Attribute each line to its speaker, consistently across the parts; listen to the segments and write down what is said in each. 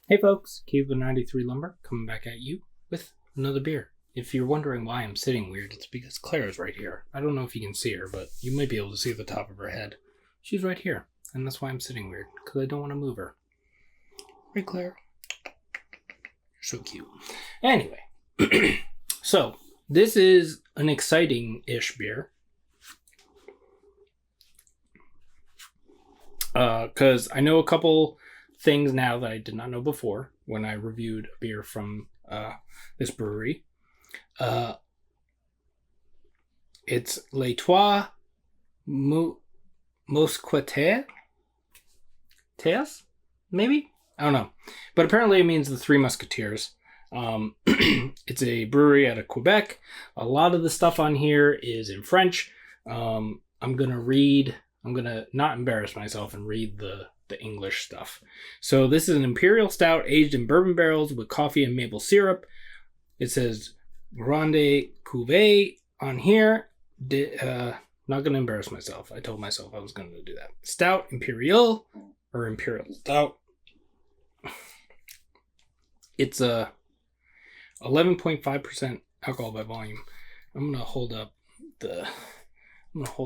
Speaker 1: Hey folks, Cable 93 Lumber coming back at you with another beer. If you're wondering why I'm sitting weird, it's because Claire's right here. I don't know if you can see her, but you might be able to see the top of her head. She's right here, and that's why I'm sitting weird, because I don't want to move her. Right, Claire? You're so cute. Anyway, so this is an exciting-ish beer. Because I know a couple things now that I did not know before when I reviewed a beer from this brewery. It's Les Trois Mousquetaires? Maybe? I don't know. But apparently it means the Three Musketeers. It's a brewery out of Quebec. A lot of the stuff on here is in French. I'm going to not embarrass myself and read the English stuff. So this is an Imperial Stout aged in bourbon barrels with coffee and maple syrup. It says Grande Cuvée on here. Not going to embarrass myself. I told myself I was going to do that. Stout Imperial or Imperial Stout. It's a 11.5% alcohol by volume. I'm going to hold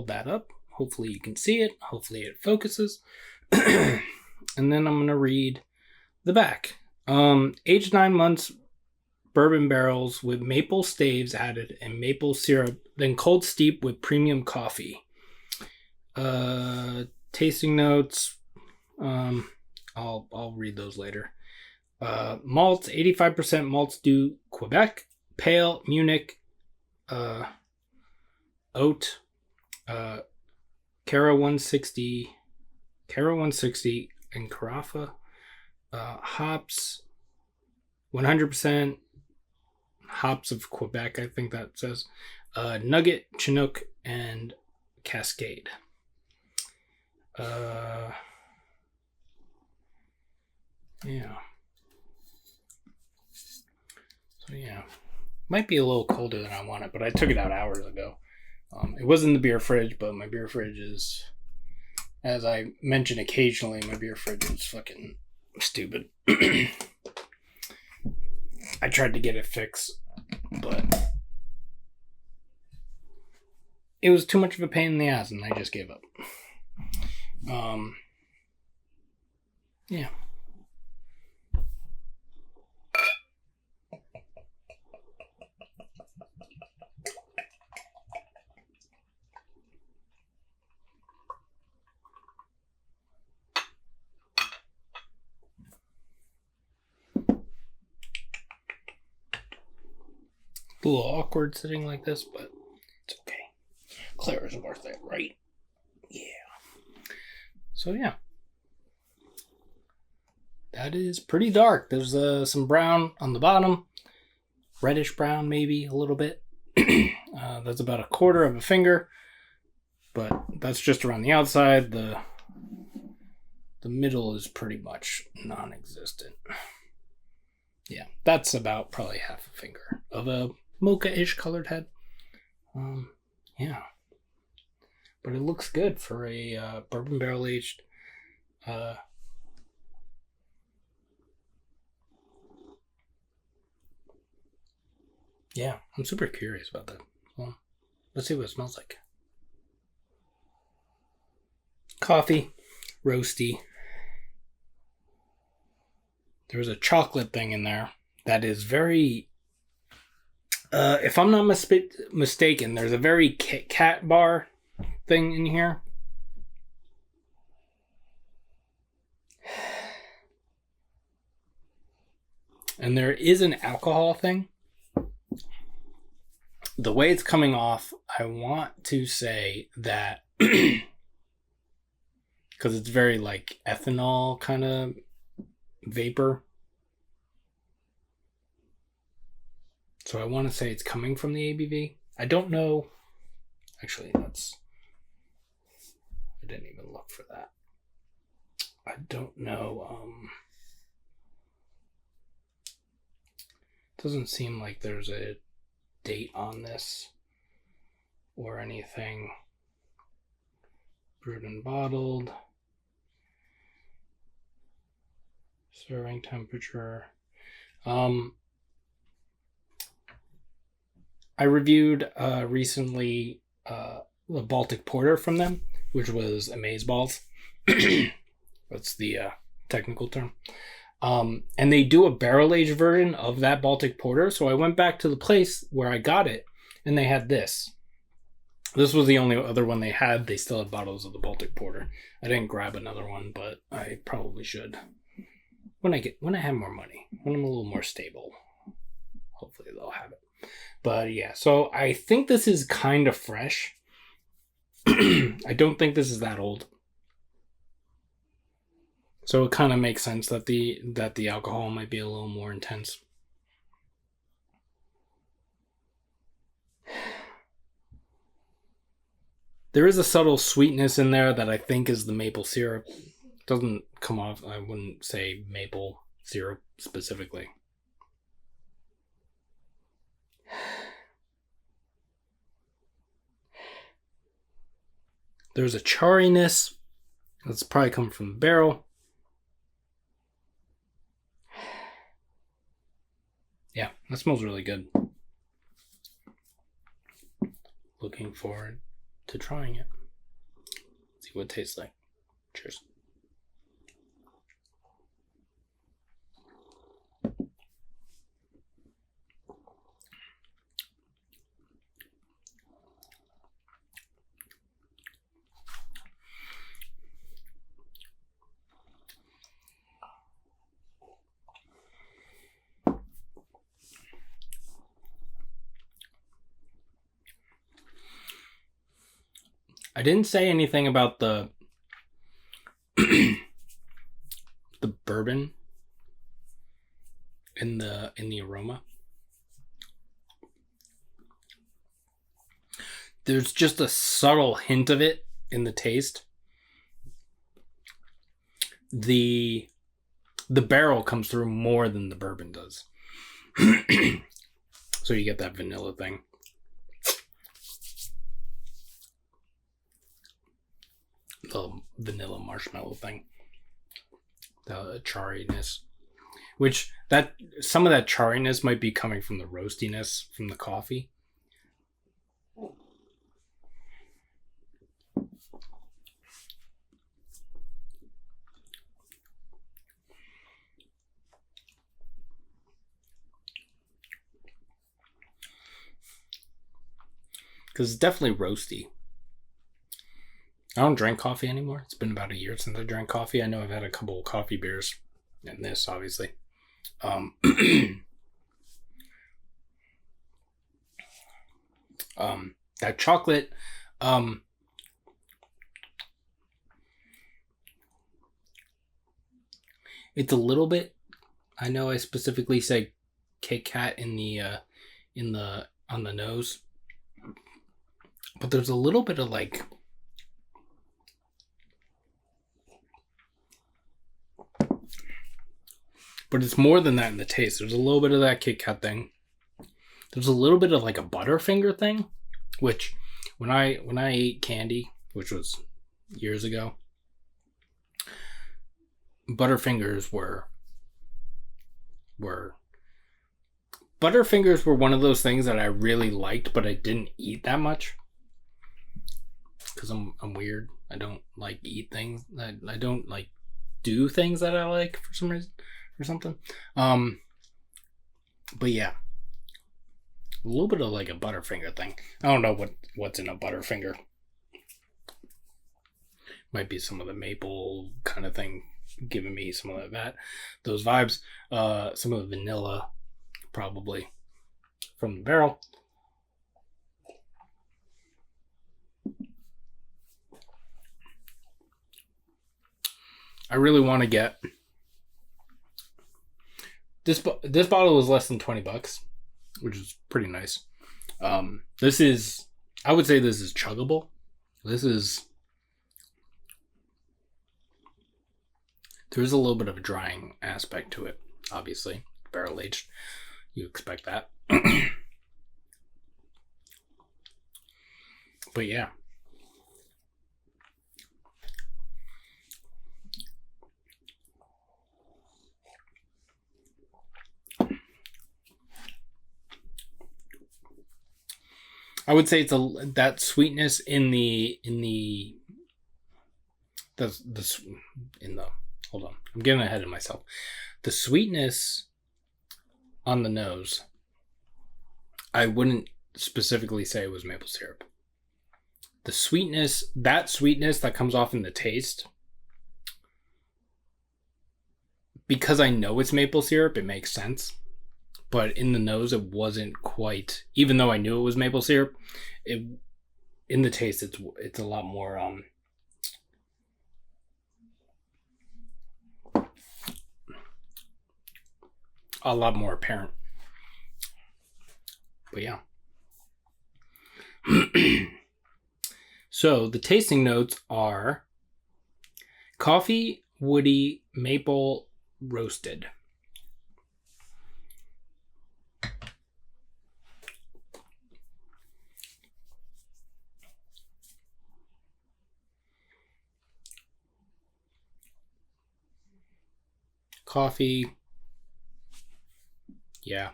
Speaker 1: that up. Hopefully you can see it. Hopefully it focuses. And then I'm going to read the back. Aged 9 months bourbon barrels with maple staves added and maple syrup, then cold steep with premium coffee. Tasting notes. I'll read those later. Malts, 85% malts due Quebec. Pale, Munich, oat, Cara 160, and Carafa. Hops, 100% hops of Quebec, I think that says. Nugget, Chinook, and Cascade. Yeah. So yeah. Might be a little colder than I wanted, but I took it out hours ago. It was in the beer fridge, but my beer fridge is, as I mention occasionally, my beer fridge is fucking stupid. I tried to get it fixed, but it was too much of a pain in the ass, and I just gave up. Yeah. A little awkward sitting like this, but it's okay. Claire is worth it, right? Yeah. So yeah. That is pretty dark. There's some brown on the bottom. Reddish brown, maybe, a little bit. That's about a quarter of a finger. But that's just around the outside. The middle is pretty much non-existent. Yeah, that's about probably half a finger of a mocha-ish colored head. Yeah. But it looks good for a bourbon barrel aged. Yeah, I'm super curious about that. Well, let's see what it smells like. Coffee, roasty. There's a chocolate thing in there that is very... if I'm not mistaken, there's a very cat bar thing in here. And there is an alcohol thing. The way it's coming off, I want to say that because it's very like ethanol kind of vapor. So I want to say it's coming from the ABV. I don't know. Actually, I didn't even look for that. I don't know. Doesn't seem like there's a date on this or anything. Brewed and bottled Serving temperature. I reviewed recently the Baltic Porter from them, which was amazeballs. That's the technical term. And they do a barrel-aged version of that Baltic Porter, so I went back to the place where I got it, and they had this. This was the only other one they had. They still had bottles of the Baltic Porter. I didn't grab another one, but I probably should. When I have more money, when I'm a little more stable, hopefully they'll have it. But yeah, so I think this is kind of fresh. I don't think this is that old. So it kind of makes sense that the alcohol might be a little more intense. There is a subtle sweetness in there that I think is the maple syrup. It doesn't come off, I wouldn't say maple syrup specifically. There's a charriness that's probably coming from the barrel. Yeah, that smells really good. Looking forward to trying it. See what it tastes like. Cheers. I didn't say anything about the the bourbon in the aroma. There's just a subtle hint of it in the taste. The barrel comes through more than the bourbon does. So you get that vanilla thing. The vanilla marshmallow thing. The charriness. Which some of that charriness might be coming from the roastiness from the coffee. Because it's definitely roasty. I don't drink coffee anymore. It's been about a year since I drank coffee. I know I've had a couple of coffee beers. And this, obviously. That chocolate... it's a little bit... I know I specifically said Kit Kat on the nose. But there's a little bit of like... But it's more than that in the taste. There's a little bit of that Kit Kat thing. There's a little bit of like a Butterfinger thing, which when I ate candy, which was years ago, Butterfingers were one of those things that I really liked, but I didn't eat that much because I'm weird. I don't like eat things. I don't like do things that I like for some reason. Or something. But yeah. A little bit of like a Butterfinger thing. I don't know what's in a Butterfinger. Might be some of the maple kind of thing giving me some of those vibes. Some of the vanilla probably from the barrel. I really want to get This bottle was less than $20, which is pretty nice. I would say this is chuggable. There's a little bit of a drying aspect to it, obviously. Barrel aged. You expect that. But yeah. I would say it's that sweetness in the hold on, I'm getting ahead of myself. The sweetness on the nose, I wouldn't specifically say it was maple syrup. The sweetness that comes off in the taste, because I know it's maple syrup, it makes sense. But in the nose, it wasn't quite. Even though I knew it was maple syrup, in the taste, it's a lot more apparent. But yeah. So the tasting notes are coffee, woody, maple, roasted. Coffee. Yeah.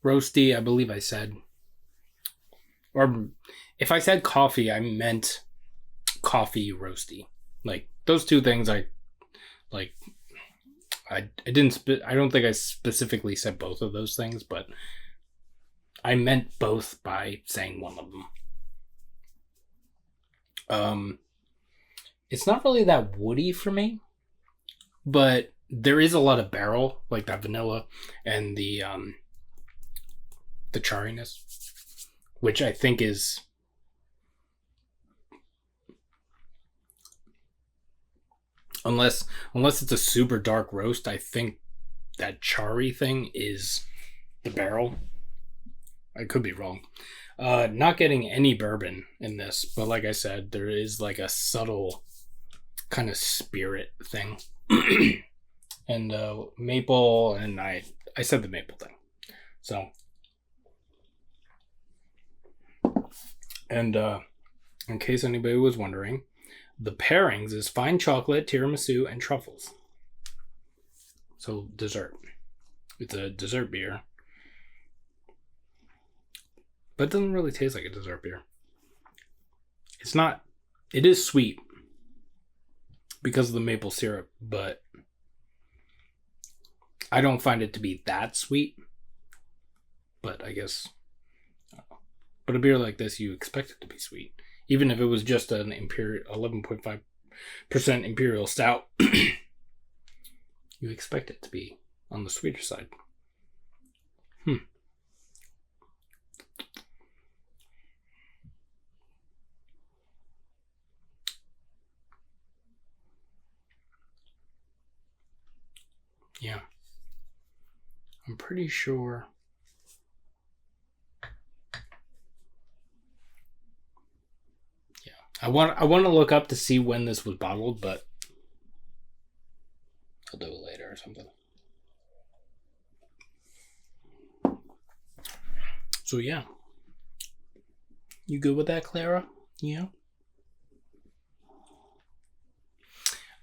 Speaker 1: Roasty, I believe I said. Or if I said coffee, I meant coffee roasty. Like those two things I don't think I specifically said both of those things, but I meant both by saying one of them. It's not really that woody for me, but there is a lot of barrel, like that vanilla and the charriness, which I think is unless it's a super dark roast, I think that charry thing is the barrel. I could be wrong. Not getting any bourbon in this, but like I said, there is like a subtle kind of spirit thing. And maple, and I said the maple thing. So, and in case anybody was wondering, the pairings is fine chocolate, tiramisu, and truffles. So dessert. It's a dessert beer. But it doesn't really taste like a dessert beer. It's not. It is sweet because of the maple syrup, but I don't find it to be that sweet. But I guess. But a beer like this, you expect it to be sweet. Even if it was just an 11.5% Imperial Stout, you expect it to be on the sweeter side. Yeah. I'm pretty sure. Yeah. I want to look up to see when this was bottled, but I'll do it later or something. So yeah. You good with that, Clara? Yeah.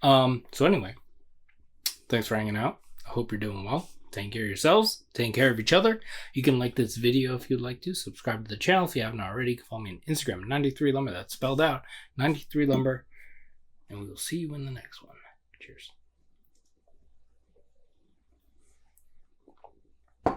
Speaker 1: So anyway, thanks for hanging out. I hope you're doing well. Taking care of yourselves, taking care of each other. You can like this video if you'd like to. Subscribe to the channel if you haven't already. You can follow me on Instagram, 93lumber. That's spelled out, 93lumber. And we will see you in the next one. Cheers.